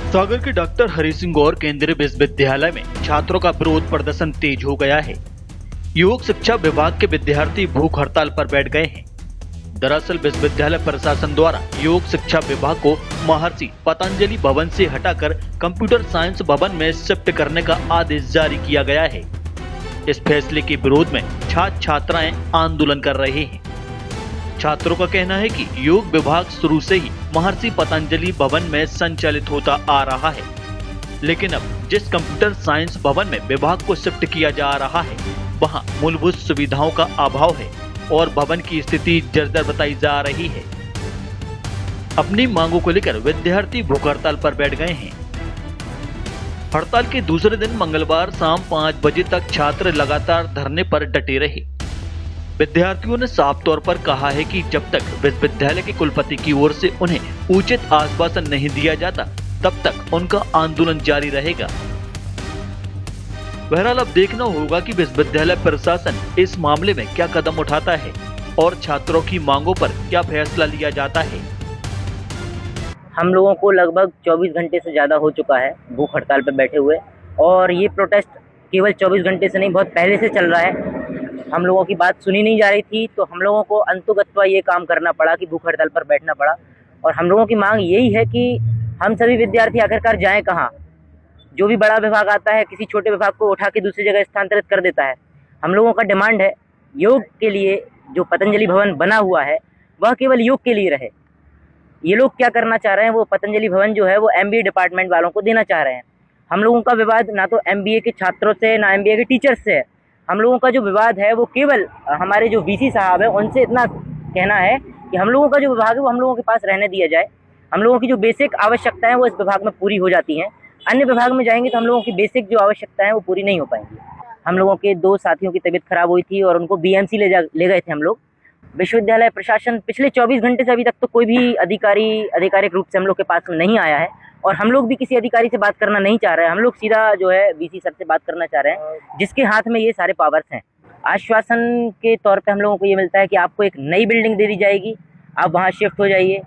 सागर के डॉक्टर हरि सिंह गौर केंद्रीय विश्वविद्यालय में छात्रों का विरोध प्रदर्शन तेज हो गया है। योग शिक्षा विभाग के विद्यार्थी भूख हड़ताल पर बैठ गए हैं। दरअसल विश्वविद्यालय प्रशासन द्वारा योग शिक्षा विभाग को महर्षि पतंजलि भवन से हटाकर कंप्यूटर साइंस भवन में शिफ्ट करने का आदेश जारी किया गया है। इस फैसले के विरोध में छात्र छात्राएं आंदोलन कर रहे हैं। छात्रों का कहना है कि योग विभाग शुरू से ही महर्षि पतंजलि भवन में संचालित होता आ रहा है, लेकिन अब जिस कंप्यूटर साइंस भवन में विभाग को शिफ्ट किया जा रहा है वहां मूलभूत सुविधाओं का अभाव है और भवन की स्थिति जर्जर बताई जा रही है। अपनी मांगों को लेकर विद्यार्थी भूख हड़ताल पर बैठ गए हैं। हड़ताल के दूसरे दिन मंगलवार शाम 5 बजे तक छात्र लगातार धरने पर डटे रहे। विद्यार्थियों ने साफ तौर पर कहा है कि जब तक विश्वविद्यालय के कुलपति की ओर से उन्हें उचित आश्वासन नहीं दिया जाता तब तक उनका आंदोलन जारी रहेगा। बहरहाल अब देखना होगा कि विश्वविद्यालय प्रशासन इस मामले में क्या कदम उठाता है और छात्रों की मांगों पर क्या फैसला लिया जाता है। हम लोगों को लगभग 24 घंटे से ज़्यादा हो चुका है भूख हड़ताल पर बैठे हुए, और ये प्रोटेस्ट केवल 24 घंटे से नहीं, बहुत पहले से चल रहा है। हम लोगों की बात सुनी नहीं जा रही थी, तो हम लोगों को अंतुगत्वा ये काम करना पड़ा कि भूख हड़ताल पर बैठना पड़ा। और हम लोगों की मांग यही है कि हम सभी विद्यार्थी आखिरकार जाएं कहाँ। जो भी बड़ा विभाग आता है किसी छोटे विभाग को उठा के दूसरी जगह स्थानांतरित कर देता है। हम लोगों का डिमांड है योग के लिए जो पतंजलि भवन बना हुआ है वह केवल योग के लिए रहे। ये लोग क्या करना चाह रहे हैं, वो पतंजलि भवन जो है वो MBA डिपार्टमेंट वालों को देना चाह रहे हैं। हम लोगों का विवाद ना तो MBA के छात्रों से ना MBA के टीचर्स से है। हम लोगों का जो विवाद है वो केवल हमारे जो VC साहब है उनसे इतना कहना है कि हम लोगों का जो विभाग है वो हम लोगों के पास रहने दिया जाए। हम लोगों की जो बेसिक आवश्यकताएं वो इस विभाग में पूरी हो जाती हैं। अन्य विभाग में जाएंगे तो हम लोगों की बेसिक जो आवश्यकताएं हैं वो पूरी नहीं हो पाएंगी। हम लोगों के 2 साथियों की तबीयत खराब हुई थी और उनको BMC ले गए थे हम लोग। विश्वविद्यालय प्रशासन पिछले 24 घंटे से अभी तक तो कोई भी आधिकारिक रूप से हम लोग के पास नहीं आया है, और हम लोग भी किसी अधिकारी से बात करना नहीं चाह रहे हैं। हम लोग सीधा जो है VC सर से बात करना चाह रहे हैं जिसके हाथ में ये सारे पावर्स हैं। आश्वासन के तौर पे हम लोगों को ये मिलता है कि आपको एक नई बिल्डिंग दे दी जाएगी, आप वहाँ शिफ्ट हो जाइए,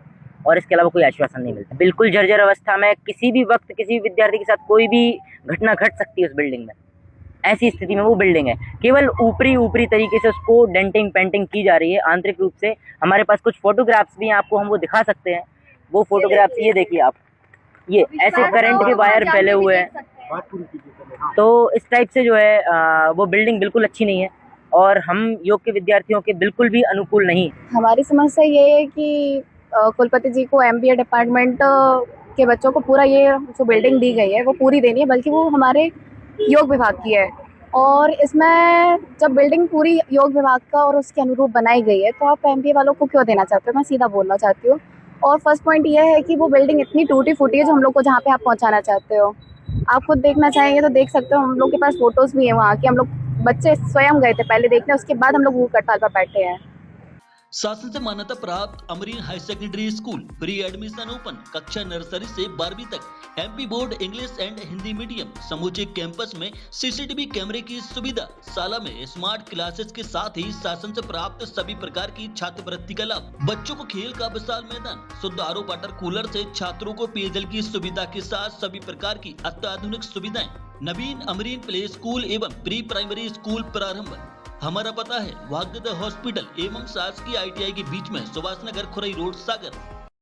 और इसके अलावा कोई आश्वासन नहीं मिलता। बिल्कुल जर्जर अवस्था में किसी भी वक्त किसी भी विद्यार्थी के साथ कोई भी घटना घट सकती है उस बिल्डिंग में। ऐसी स्थिति में वो बिल्डिंग है, केवल ऊपरी तरीके से उसको डेंटिंग पेंटिंग की जा रही है। आंतरिक रूप से हमारे पास कुछ फोटोग्राफ्स भी हैं, आपको हम वो दिखा सकते हैं। वो फोटोग्राफ्स ये देखिए आप, ये ऐसे करंट के वायर फैले हुए हैं। तो इस टाइप से जो है वो बिल्डिंग बिल्कुल अच्छी नहीं है और हम योग के विद्यार्थियों के बिल्कुल भी अनुकूल नहीं। हमारी समस्या ये है कि कुलपति जी को MBA डिपार्टमेंट के बच्चों को पूरा ये जो बिल्डिंग दी गई है वो पूरी देनी है, बल्कि वो हमारे योग विभाग की है। और इसमें जब बिल्डिंग पूरी योग विभाग का और उसके अनुरूप बनाई गई है तो आप MBA वालों को क्यों देना चाहते हो, मैं सीधा बोलना चाहती हूँ। और फर्स्ट पॉइंट ये है कि वो बिल्डिंग इतनी टूटी फूटी है जो हम लोग को जहाँ पे आप पहुँचाना चाहते हो। आप खुद देखना चाहेंगे तो देख सकते हो, हम लोग के पास फोटोज़ भी हैं वहाँ की। हम लोग बच्चे स्वयं गए थे पहले देखने, उसके बाद हम लोग भूख हड़ताल पर बैठे हैं। शासन से मान्यता प्राप्त Amreen high secondary school pre admission open कक्षा नर्सरी से 12वीं तक MP board English and Hindi medium समूचे कैंपस में CCTV कैमरे की सुविधा, शाला में स्मार्ट क्लासेस के साथ ही शासन से प्राप्त सभी प्रकार की छात्रवृत्ति का लाभ, बच्चों को खेल का विशाल मैदान, शुद्ध RO वाटर कूलर से छात्रों को पेयजल की सुविधा के साथ सभी प्रकार की अत्याधुनिक सुविधाएं। नवीन अमरीन प्ले स्कूल एवं प्री प्राइमरी स्कूल प्रारंभ। हमारा पता है भाग्योदय हॉस्पिटल एवं शासकीय ITI के बीच में, सुभाष नगर, खुरई रोड, सागर।